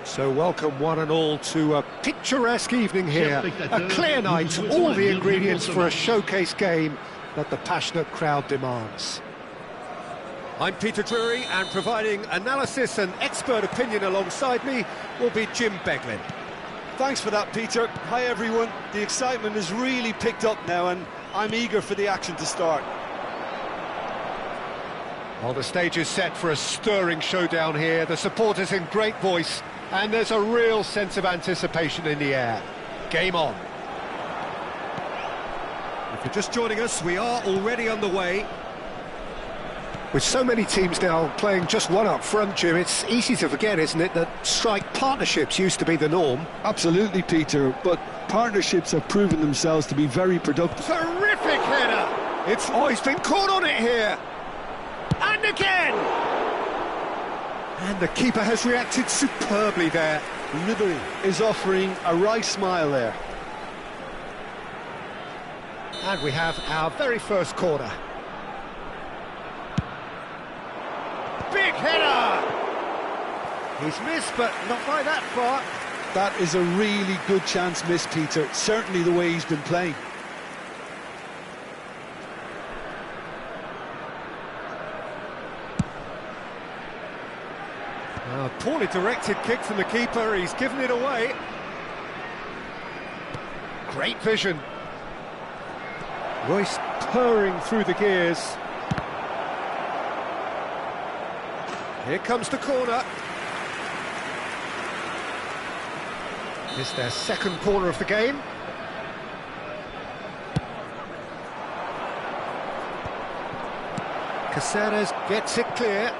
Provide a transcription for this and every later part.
So welcome one and all to a picturesque evening here, a clear night, all the ingredients for a showcase game that the passionate crowd demands. I'm Peter Drury, and providing analysis and expert opinion alongside me will be Jim Beglin. Thanks for that, Peter. Hi everyone, the excitement has really picked up now and I'm eager for the action to start. Well, the stage is set for a stirring showdown here, the supporters in great voice, and there's a real sense of anticipation in the air. Game on. If you're just joining us, we are already underway. With so many teams now playing just one up front, Jim, it's easy to forget, isn't it, that strike partnerships used to be the norm. Absolutely, Peter, but partnerships have proven themselves to be very productive. Terrific header! He's been caught on it here! And again! And the keeper has reacted superbly there. Ribery is offering a right smile there. And we have our very first corner. Big header! He's missed, but not by that far. That is a really good chance missed, Peter. Certainly the way he's been playing. A poorly directed kick from the keeper, he's given it away. Great vision. Royce purring through the gears. Here comes the corner. It's their second corner of the game. Caceres gets it clear.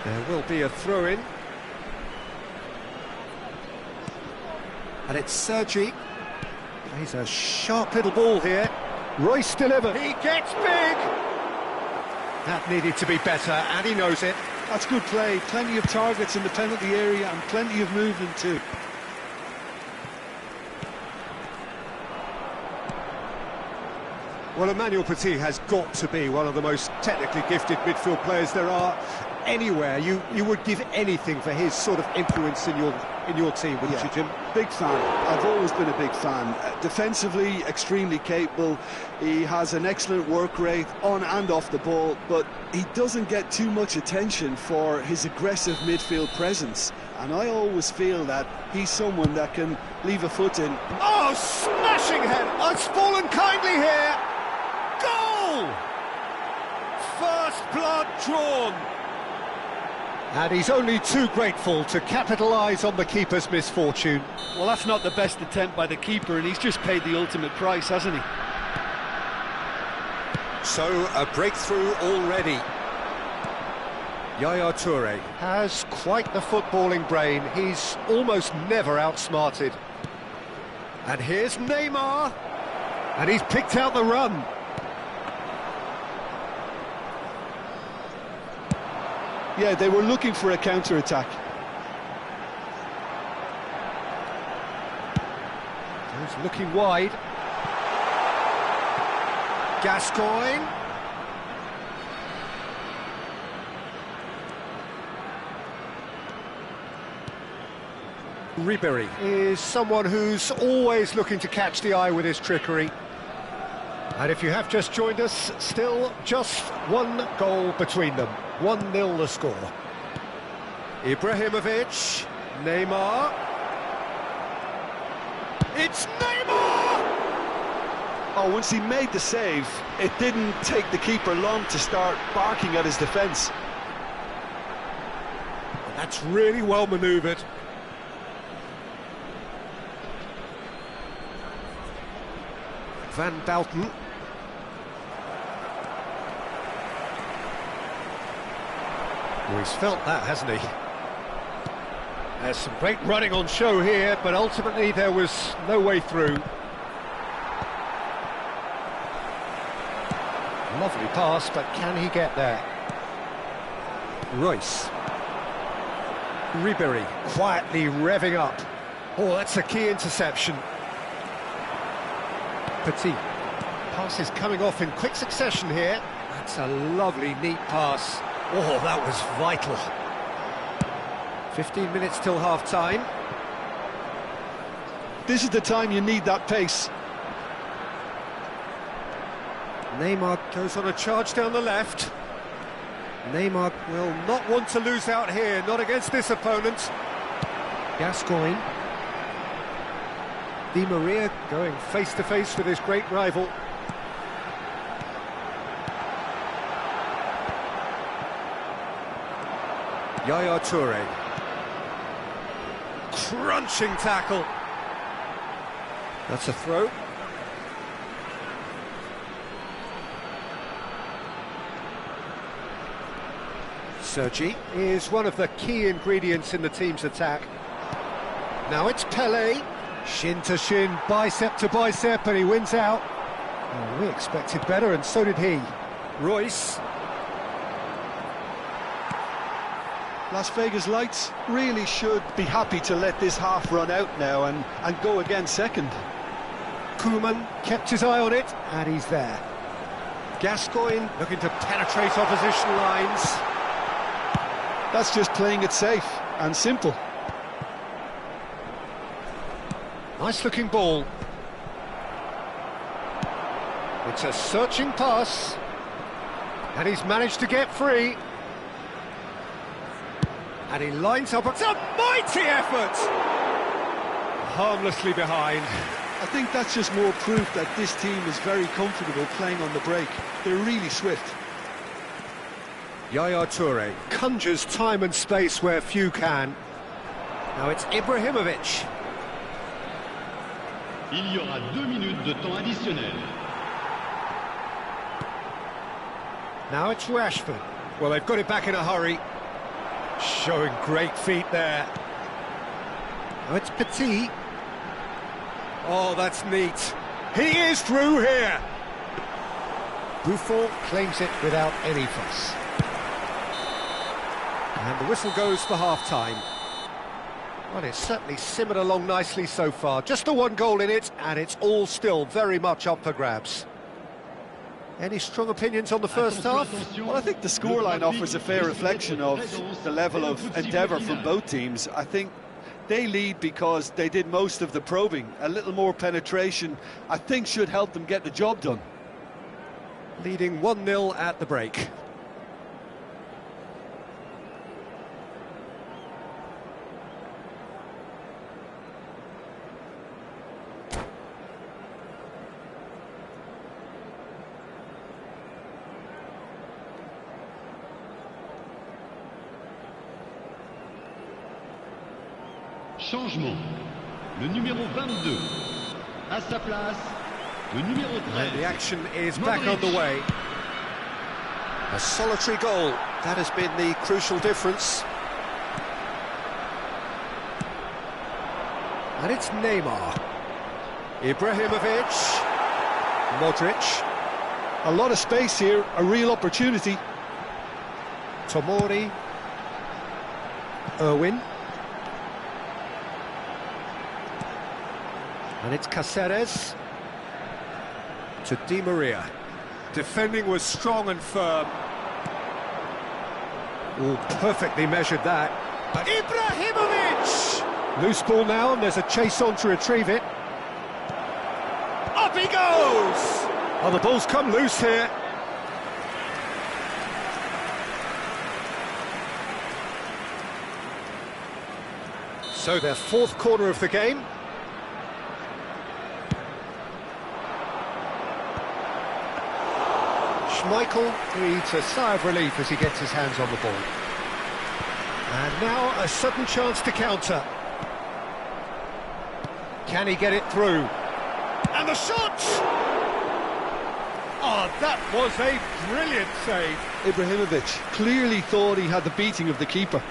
There will be a throw-in. And it's Sergi. Plays a sharp little ball here. Royce delivered. He gets big! That needed to be better, and he knows it. That's good play. Plenty of targets in the penalty area and plenty of movement too. Well, Emmanuel Petit has got to be one of the most technically gifted midfield players there are anywhere. You would give anything for his sort of influence in your team, wouldn't you, Jim? Big fan. I've always been a big fan. Defensively, extremely capable. He has an excellent work rate on and off the ball, but he doesn't get too much attention for his aggressive midfield presence. And I always feel that he's someone that can leave a foot in. Oh, smashing head! It's fallen kindly here! Goal! First blood drawn! And he's only too grateful to capitalise on the keeper's misfortune. Well, that's not the best attempt by the keeper, and he's just paid the ultimate price, hasn't he? So, a breakthrough already. Yaya Toure has quite the footballing brain. He's almost never outsmarted. And here's Neymar. And he's picked out the run. Yeah, they were looking for a counter-attack. He's looking wide. Gascoigne. Ribery is someone who's always looking to catch the eye with his trickery. And if you have just joined us, still just one goal between them. 1-0 the score. Ibrahimovic, Neymar. It's Neymar! Oh, once he made the save, it didn't take the keeper long to start barking at his defence. That's really well manoeuvred. Van Bouten. Well, he's felt that, hasn't he? There's some great running on show here, but ultimately there was no way through. Lovely pass, but can he get there? Royce. Ribery quietly revving up. Oh, that's a key interception. Petit. Pass is coming off in quick succession here. That's a lovely, neat pass. Oh, that was vital. 15 minutes till half-time. This is the time you need that pace. Neymar goes on a charge down the left. Neymar will not want to lose out here, not against this opponent. Gascoigne. Di Maria going face-to-face with his great rival. Yaya Toure. Crunching tackle. That's a throw. Sergi is one of the key ingredients in the team's attack. Now it's Pelé. Shin to shin, bicep to bicep, and he wins out. Oh, we expected better, and so did he. Royce. Las Vegas Lights really should be happy to let this half run out now and go again second. Koeman kept his eye on it, and he's there. Gascoigne looking to penetrate opposition lines. That's just playing it safe and simple. Nice looking ball. It's a searching pass, and he's managed to get free. And he lines up, it's a mighty effort! Harmlessly behind. I think that's just more proof that this team is very comfortable playing on the break. They're really swift. Yaya Toure conjures time and space where few can. Now it's Ibrahimovic. Il y aura 2 minutes de temps additionnel. Now it's Rashford. Well, they've got it back in a hurry. Showing great feet there. Now it's Petit. Oh, that's neat. He is through here. Buffon claims it without any fuss. And the whistle goes for half-time. Well, it's certainly simmered along nicely so far. Just the one goal in it, and it's all still very much up for grabs. Any strong opinions on the first half? Well, I think the scoreline offers a fair reflection of the level of endeavour from both teams. I think they lead because they did most of the probing. A little more penetration, I think, should help them get the job done. Leading 1-0 at the break. Changement. Le numéro 22. À sa place, le numéro 13. And the action is back on the way. A solitary goal. That has been the crucial difference. And it's Neymar. Ibrahimovic. Modric. A lot of space here, a real opportunity. Tomori. Irwin. And it's Cáceres to Di Maria. Defending was strong and firm. Oh, perfectly measured that. Ibrahimovic! Loose ball now, and there's a chase on to retrieve it. Up he goes! Oh, the ball's come loose here. So their fourth corner of the game. Schmeichel breathes a sigh of relief as he gets his hands on the ball. And now a sudden chance to counter. Can he get it through? And the shot! Oh, that was a brilliant save. Ibrahimovic clearly thought he had the beating of the keeper.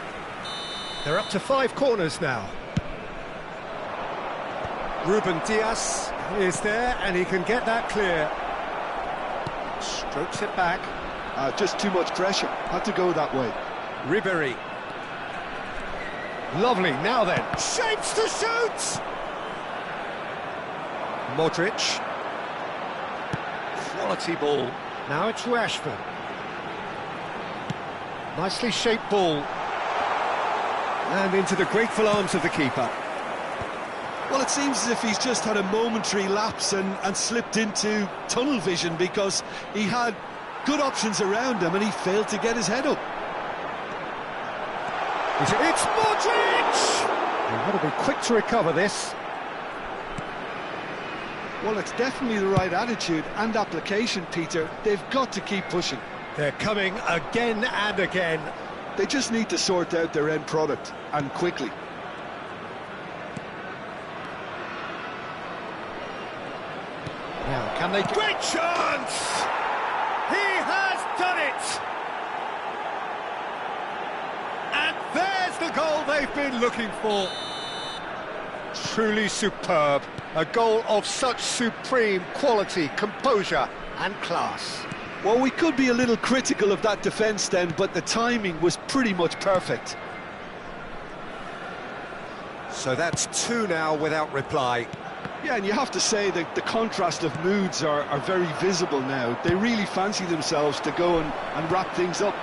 They're up to 5 corners now. Ruben Dias is there, and he can get that clear. Strokes it back. Just too much pressure. Had to go that way. Ribéry. Lovely, now then. Shapes to shoot! Modric. Quality ball. Now it's Rashford. Nicely shaped ball. And into the grateful arms of the keeper. Well, it seems as if he's just had a momentary lapse and slipped into tunnel vision, because he had good options around him and he failed to get his head up. It's Modric! He's got to be quick to recover this. Well, it's definitely the right attitude and application, Peter. They've got to keep pushing. They're coming again and again. They just need to sort out their end product, and quickly. Now, can they... Great chance! He has done it! And there's the goal they've been looking for. Truly superb. A goal of such supreme quality, composure and class. Well, we could be a little critical of that defence then, but the timing was pretty much perfect. So that's 2 now without reply. Yeah, and you have to say that the contrast of moods are very visible now. They really fancy themselves to go and wrap things up.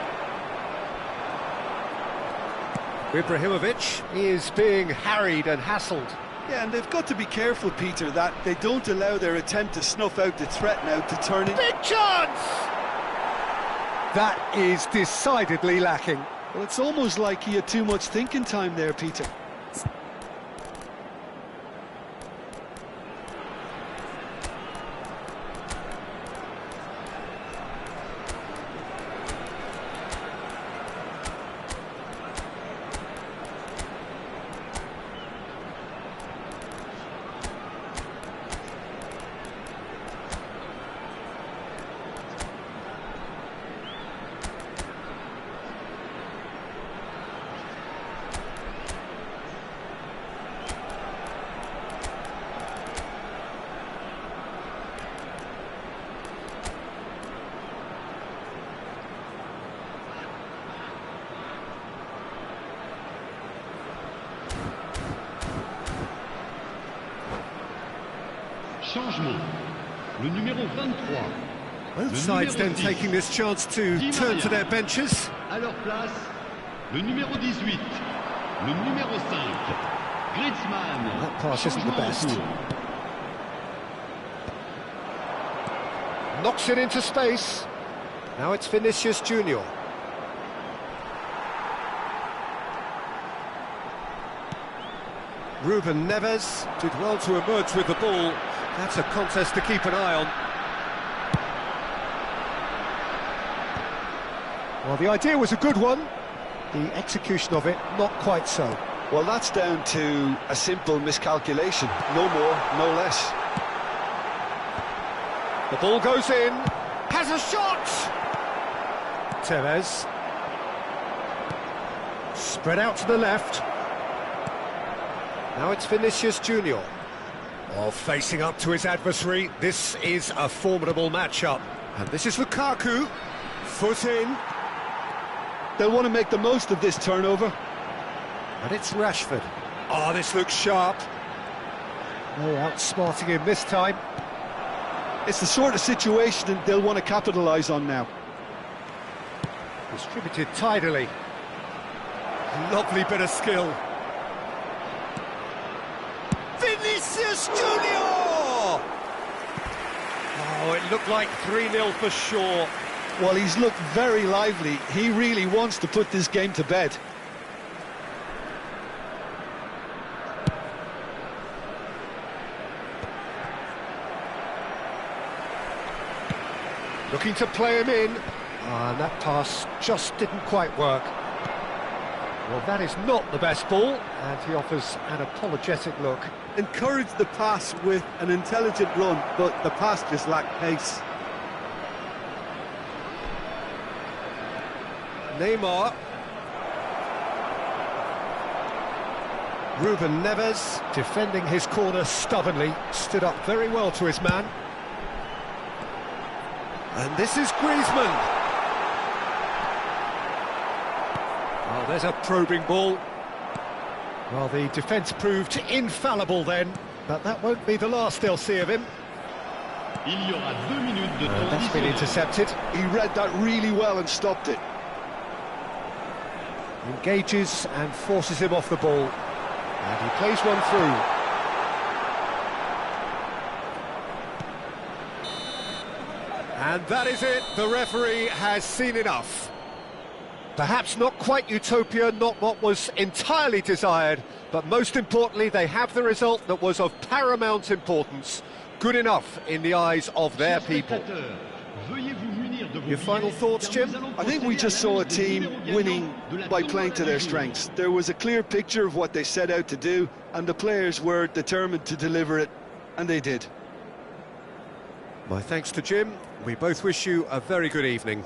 Ibrahimovic is being harried and hassled. Yeah, and they've got to be careful, Peter, that they don't allow their attempt to snuff out the threat now to turn in... Big chance! That is decidedly lacking. Well, it's almost like he had too much thinking time there, Peter. Changement. Le numéro 23. Both sides then taking this chance to turn to their benches. À leur place, le numéro 18. Le numéro 5. Griezmann. That pass isn't the best. Knocks it into space. Now it's Vinicius Junior. Ruben Neves did well to emerge with the ball. That's a contest to keep an eye on. Well, the idea was a good one. The execution of it, not quite so. Well, that's down to a simple miscalculation. No more, no less. The ball goes in. Has a shot! Tevez. Spread out to the left. Now it's Vinicius Junior. Oh, facing up to his adversary. This is a formidable matchup. And this is Lukaku. Foot in. They'll want to make the most of this turnover. And it's Rashford. Oh, this looks sharp. No outsmarting him this time. It's the sort of situation they'll want to capitalise on now. Distributed tidily. Lovely bit of skill. Vinicius Junior! Oh, it looked like 3-0 for sure. Well, he's looked very lively. He really wants to put this game to bed. Looking to play him in. And that pass just didn't quite work. Well, that is not the best ball, and he offers an apologetic look. Encouraged the pass with an intelligent run, but the pass just lacked pace. Neymar. Ruben Neves, defending his corner stubbornly, stood up very well to his man. And this is Griezmann. Oh, there's a probing ball. Well, the defence proved infallible then, but that won't be the last they'll see of him. Il y aura 2 minutes de temps. That's been intercepted. He read that really well and stopped it. Engages and forces him off the ball. And he plays one through. And that is it. The referee has seen enough. Perhaps not quite utopia, not what was entirely desired, but most importantly, they have the result that was of paramount importance. Good enough in the eyes of their people. Your final thoughts, Jim? I think we just saw a team winning by playing to their strengths. There was a clear picture of what they set out to do, and the players were determined to deliver it, and they did. My thanks to Jim. We both wish you a very good evening.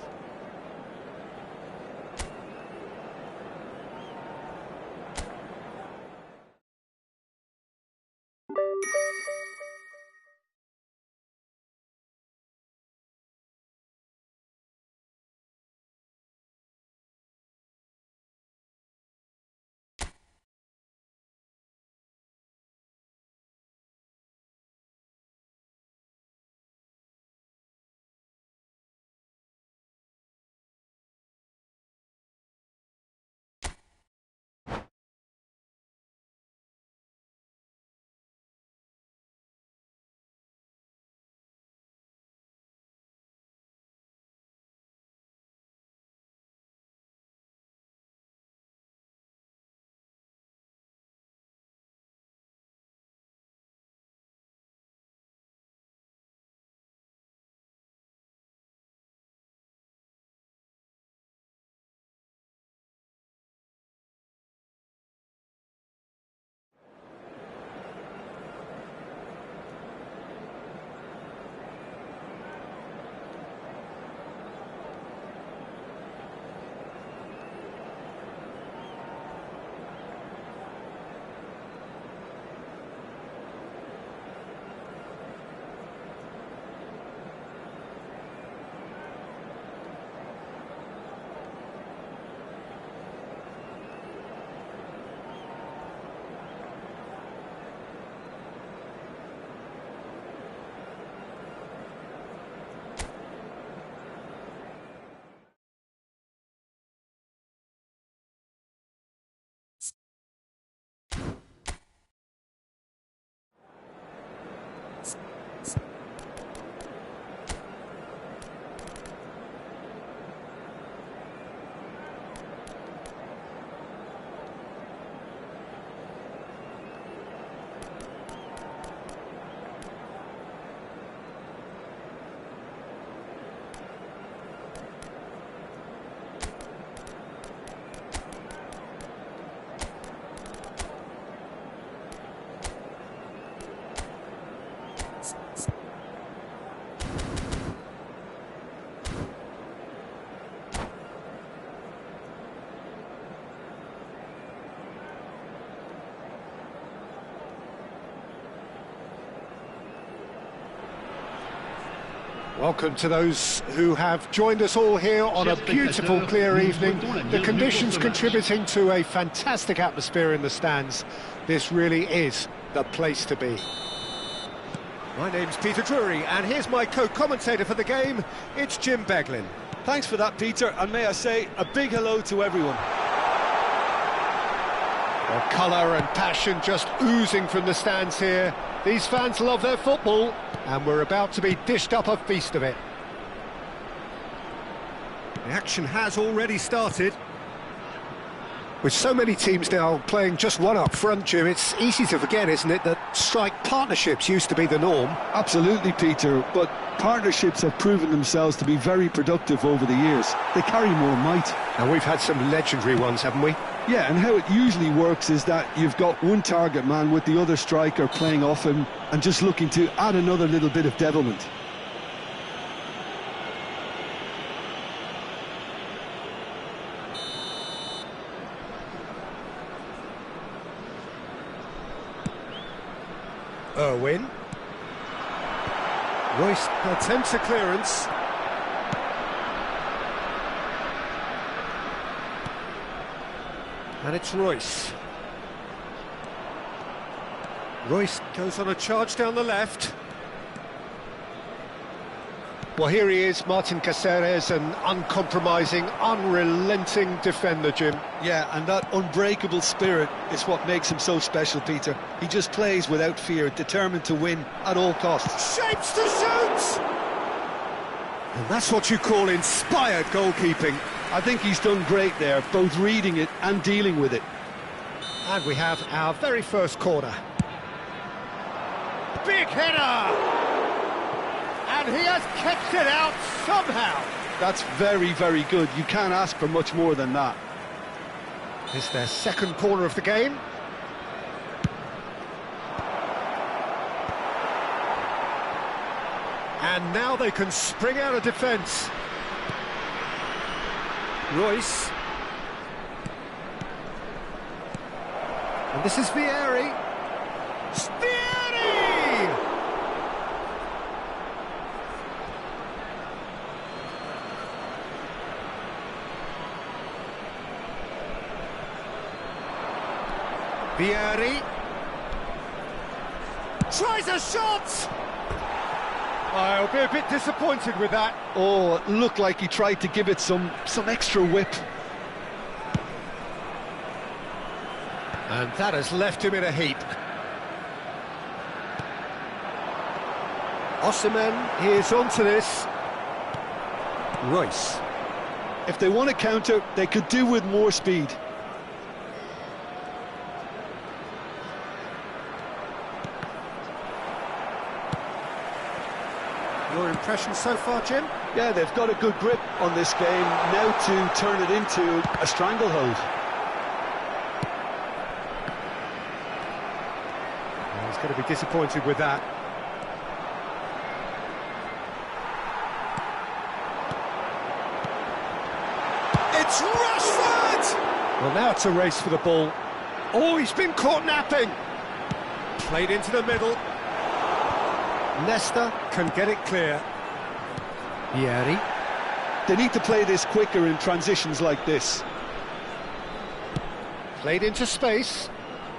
Welcome to those who have joined us all here on a beautiful, clear evening. The conditions contributing to a fantastic atmosphere in the stands. This really is the place to be. My name's Peter Drury, and here's my co-commentator for the game. It's Jim Beglin. Thanks for that, Peter, and may I say a big hello to everyone. Well, colour and passion just oozing from the stands here. These fans love their football, and we're about to be dished up a feast of it. The action has already started. With so many teams now playing just one up front, Jim, it's easy to forget, isn't it, that strike partnerships used to be the norm? Absolutely, Peter, but partnerships have proven themselves to be very productive over the years. They carry more might. And we've had some legendary ones, haven't we? Yeah, and how it usually works is that you've got one target man with the other striker playing off him and just looking to add another little bit of devilment. Irwin. Royce attempts a clearance. And it's Royce. Royce goes on a charge down the left. Well, here he is, Martin Caceres, an uncompromising, unrelenting defender, Jim. Yeah, and that unbreakable spirit is what makes him so special, Peter. He just plays without fear, determined to win at all costs. Shapes to shoot! And that's what you call inspired goalkeeping. I think he's done great there, both reading it and dealing with it. And we have our very first corner. Big header! And he has kept it out somehow. That's very, very good. You can't ask for much more than that. It's their second corner of the game. And now they can spring out of defence. Royce. And this is Vieri. Vieri! Vieri. Tries a shot! I'll be a bit disappointed with that. Oh, it looked like he tried to give it some extra whip. And that has left him in a heap. Osimhen is onto this. Royce. If they want to counter, they could do with more speed. Your impression so far, Jim? Yeah, they've got a good grip on this game, now to turn it into a stranglehold. Well, he's going to be disappointed with that. It's Rashford! Well, now it's a race for the ball. Oh, he's been caught napping! Played into the middle. Nesta can get it clear. Vieri. They need to play this quicker in transitions like this. Played into space.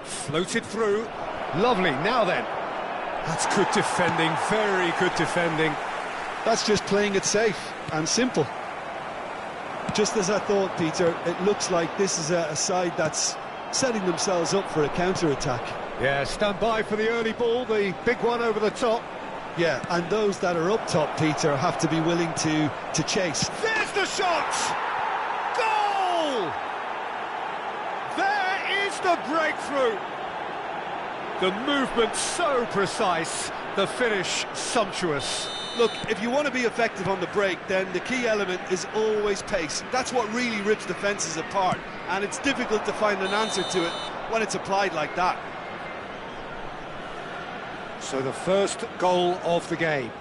Floated through. Lovely, now then. That's good defending, very good defending. That's just playing it safe and simple. Just as I thought, Peter, it looks like this is a side that's setting themselves up for a counter-attack. Yeah, stand by for the early ball, the big one over the top. Yeah, and those that are up top, Peter, have to be willing to chase. There's the shot! Goal! There is the breakthrough! The movement so precise, the finish sumptuous. Look, if you want to be effective on the break, then the key element is always pace. That's what really rips defences apart, and it's difficult to find an answer to it when it's applied like that. So the first goal of the game.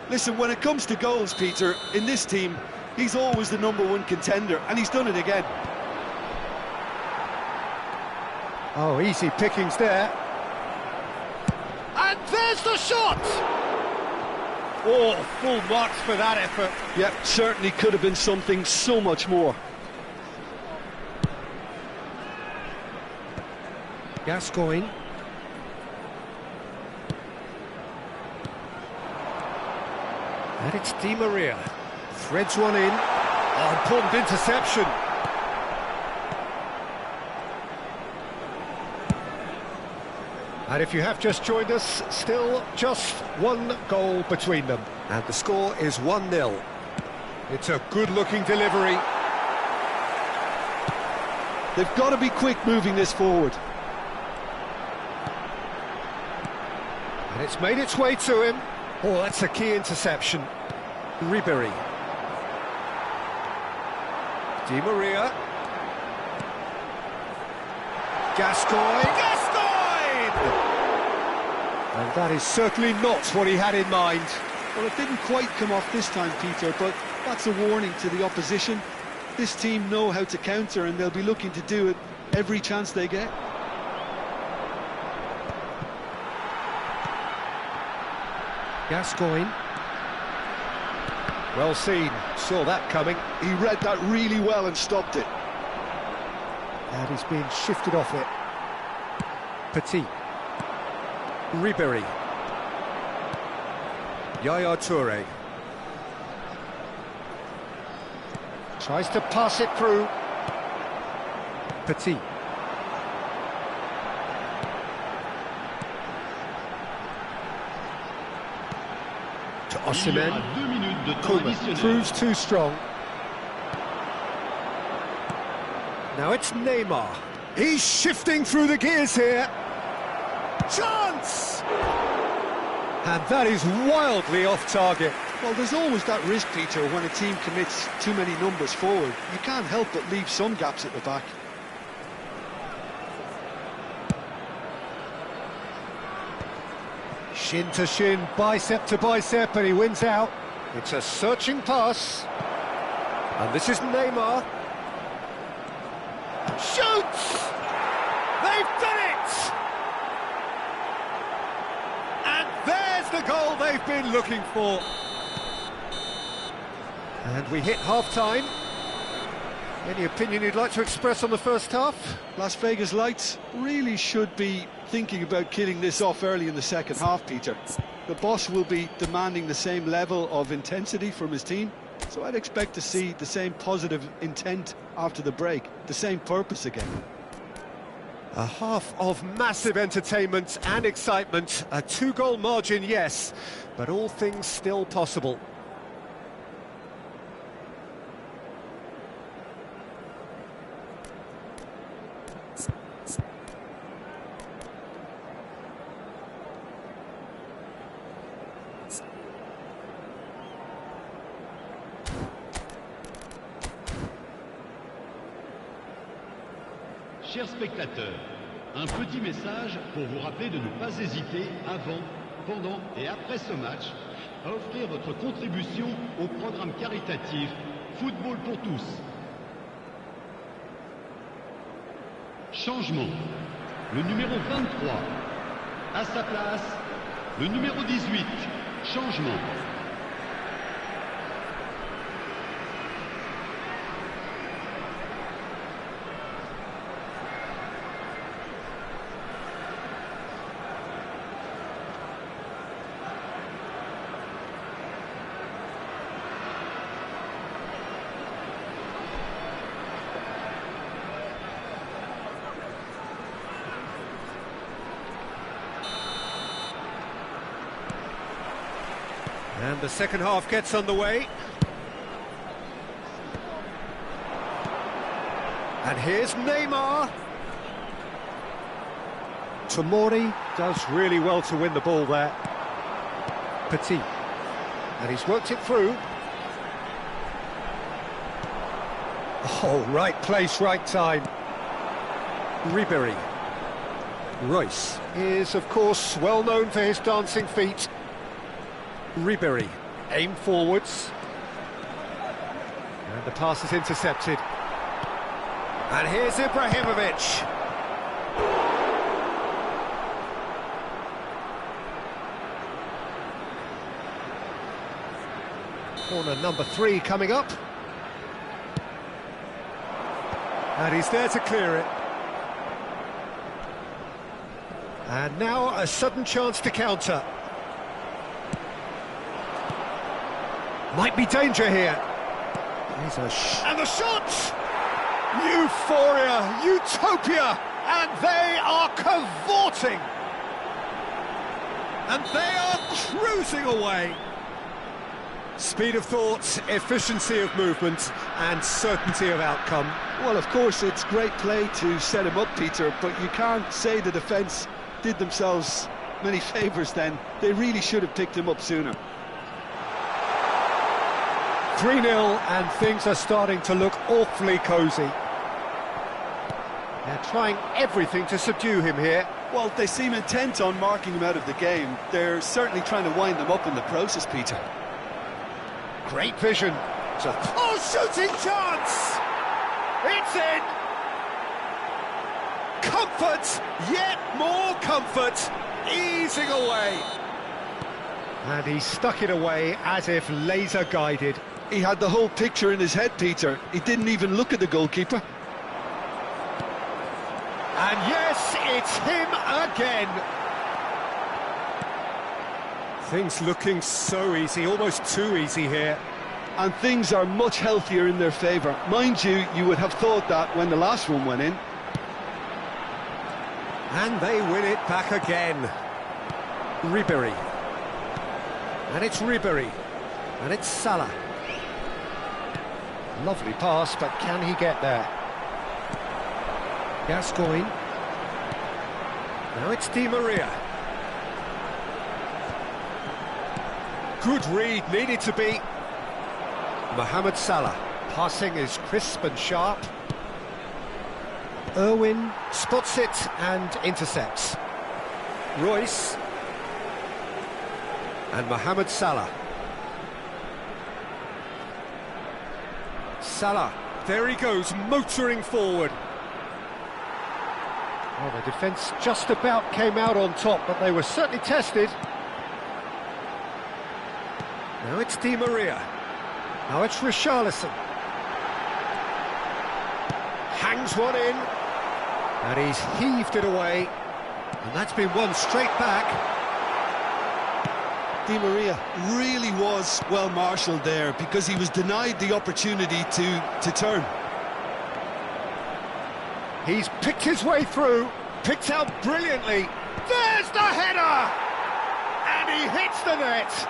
Listen, when it comes to goals, Peter, in this team, he's always the #1 contender, and he's done it again. Oh, easy pickings there. And there's the shot! Oh, full marks for that effort. Yep, certainly could have been something so much more. Gascoigne. And it's Di Maria. Threads one in. Oh, important interception. And if you have just joined us, still just one goal between them. And the score is 1-0. It's a good-looking delivery. They've got to be quick moving this forward. And it's made its way to him. Oh, that's a key interception. Ribery. Di Maria. Gascoigne. Gascoigne! And that is certainly not what he had in mind. Well, it didn't quite come off this time, Peter, but that's a warning to the opposition. This team know how to counter, and they'll be looking to do it every chance they get. Gascoigne. Well seen, saw that coming. He read that really well and stopped it. And he's being shifted off it. Petit. Ribery. Yaya Toure. Tries to pass it through. Petit. To Osimhen. Koeman proves too strong. Now it's Neymar. He's shifting through the gears here. Chance! And that is wildly off target. Well, there's always that risk, Peter, when a team commits too many numbers forward. You can't help but leave some gaps at the back. Shin to shin, bicep to bicep, and he wins out. It's a searching pass. And this is Neymar. Shoots! They've done it! And there's the goal they've been looking for. And we hit half-time. Any opinion you'd like to express on the first half? Las Vegas Lights really should be thinking about killing this off early in the second half, Peter. The boss will be demanding the same level of intensity from his team, so I'd expect to see the same positive intent after the break, the same purpose again. A half of massive entertainment and excitement, a two-goal margin, yes, but all things still possible. Chers spectateurs, un petit message pour vous rappeler de ne pas hésiter avant, pendant et après ce match à offrir votre contribution au programme caritatif Football pour tous. Changement. Le numéro 23. À sa place, le numéro 18. Changement. And the second half gets underway. And here's Neymar. Tomori does really well to win the ball there. Petit. And he's worked it through. Oh, right place, right time. Ribéry. Royce is, of course, well known for his dancing feet. Ribéry, aim forwards. And the pass is intercepted. And here's Ibrahimovic. Corner number 3 coming up. And he's there to clear it. And now a sudden chance to counter. Might be danger here. And the shot! Euphoria, utopia, and they are cavorting. And they are cruising away. Speed of thought, efficiency of movement, and certainty of outcome. Well, of course, it's great play to set him up, Peter, but you can't say the defence did themselves many favours then. They really should have picked him up sooner. 3-0, and things are starting to look awfully cosy. They're trying everything to subdue him here. Well, they seem intent on marking him out of the game. They're certainly trying to wind them up in the process, Peter. Great vision. Oh, shooting chance! It's in! Comfort, yet more comfort, easing away. And he stuck it away as if laser-guided. He had the whole picture in his head, Peter. He didn't even look at the goalkeeper. And yes, it's him again. Things looking so easy, almost too easy here. and things are much healthier in their favour. Mind you, you would have thought that when the last one went in. And they win it back again. Ribery. And it's Ribery. And it's Salah. Lovely pass, but can he get there? Gascoigne. Now it's Di Maria. Good read, needed to be. Mohamed Salah. Passing is crisp and sharp. Irwin spots it and intercepts. Royce. And Mohamed Salah. Salah, there he goes, motoring forward. Well, the defence just about came out on top, but they were certainly tested. Now it's Di Maria. Now it's Richarlison. Hangs one in. And he's heaved it away. And that's been won straight back. Di Maria really was well marshalled there because he was denied the opportunity to turn. He's picked his way through, picked out brilliantly. There's the header! And he hits the net.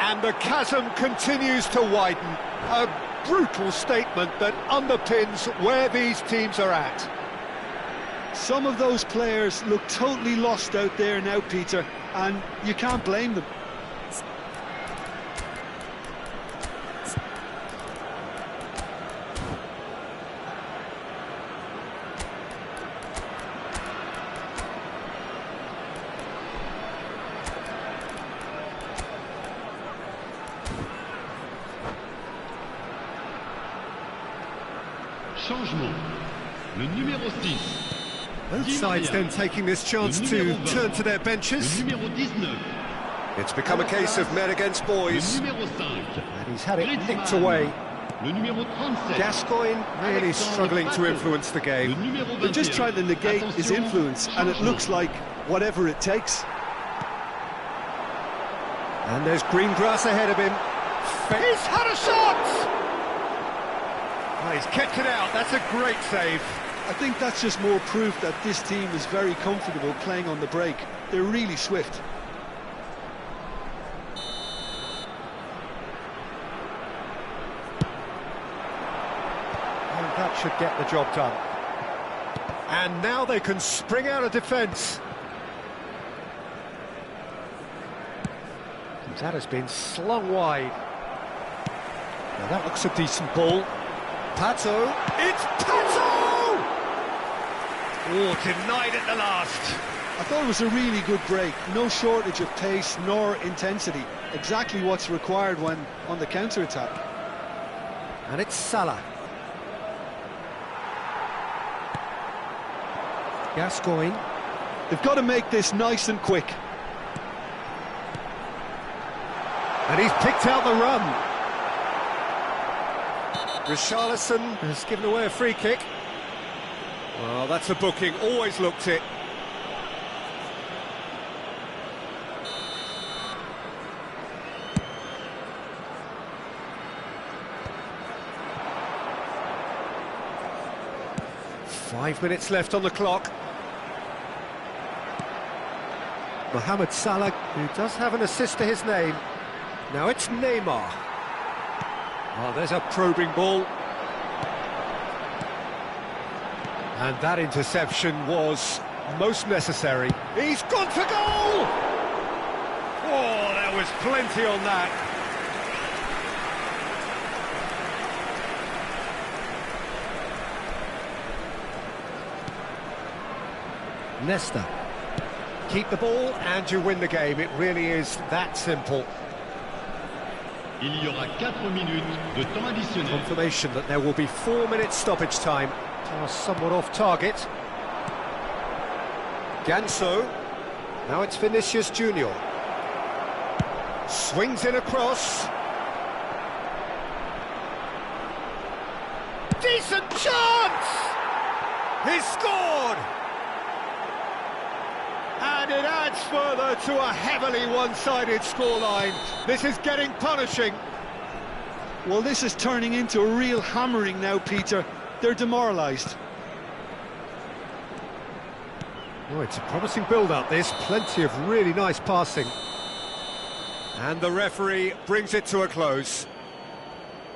And the chasm continues to widen. A brutal statement that underpins where these teams are at. Some of those players look totally lost out there now, Peter, and you can't blame them. Changement. Le numéro 6. Both sides then taking this chance to turn to their benches. Le numéro 19. It's become a case of men against boys. Le numéro 5. And he's had it nicked away. Le numéro 37. Gascoigne really struggling to influence the Le game. numéro 21. They're just trying to negate his Attention, influence, and it looks like whatever it takes. And there's green grass ahead of him. He's had a shot! Oh, he's kept it out, that's a great save. I think that's just more proof that this team is very comfortable playing on the break. They're really swift. And that should get the job done. And now they can spring out of defence. That has been slung wide. Now that looks a decent ball. Pato, it's Pato! Oh, denied at the last. I thought it was a really good break. No shortage of pace nor intensity. Exactly what's required when on the counter-attack. And it's Salah. Gascoigne. They've got to make this nice and quick. And he's picked out the run. Richarlison has given away a free kick. Well, that's a booking, always looked it. Five minutes left on the clock. Mohamed Salah, who does have an assist to his name. Now it's Neymar. Oh, there's a probing ball. And that interception was most necessary. He's gone for goal! Oh, there was plenty on that. Nesta. Keep the ball and you win the game. It really is that simple. Il y aura 4 minutes de temps additionnel. Confirmation that there will be 4 minutes stoppage time. Pass somewhat off target. Ganso. Now it's Vinicius Junior. Swings in across. Decent chance! He's scored! And it adds further to a heavily one-sided scoreline. This is getting punishing. Well, this is turning into a real hammering now, Peter. They're demoralised. Oh, it's a promising build-up, this. Plenty of really nice passing. And the referee brings it to a close.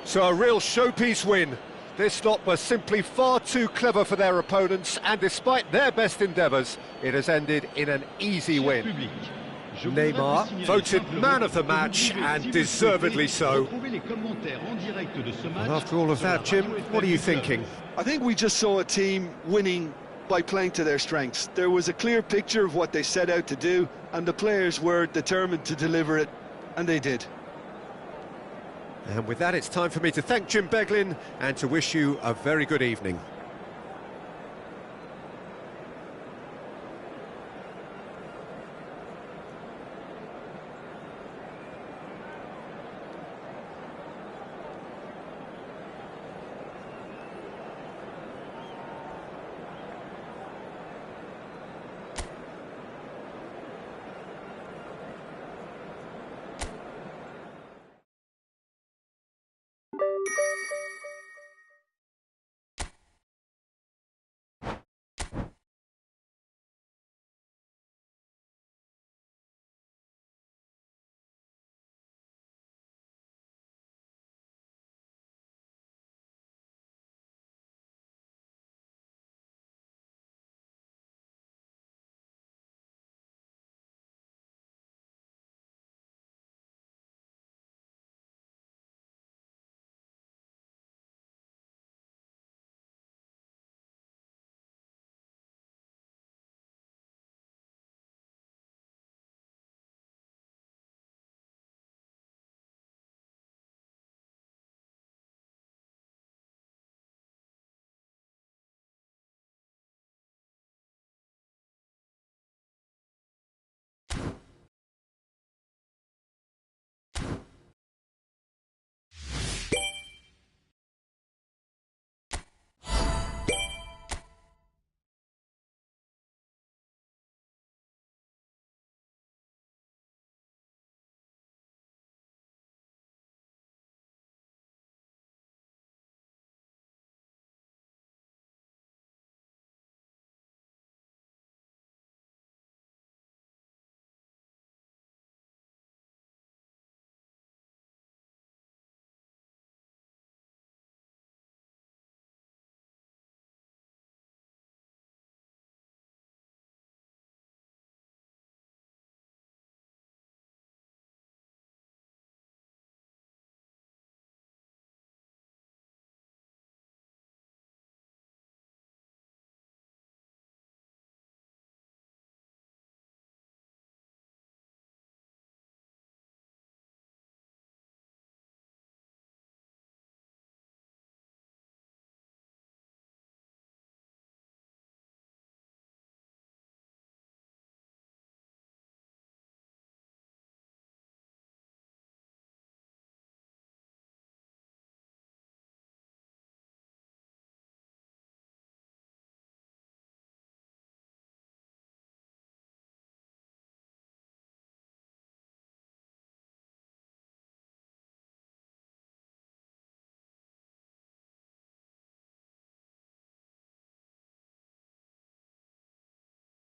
So a real showpiece win. This lot were simply far too clever for their opponents, and despite their best endeavours, it has ended in an easy win. Neymar voted man of the match, and deservedly so. And after all of that, Jim, what are you thinking? I think we just saw a team winning by playing to their strengths. There was a clear picture of what they set out to do, and the players were determined to deliver it, and they did. And with that, it's time for me to thank Jim Beglin and to wish you a very good evening.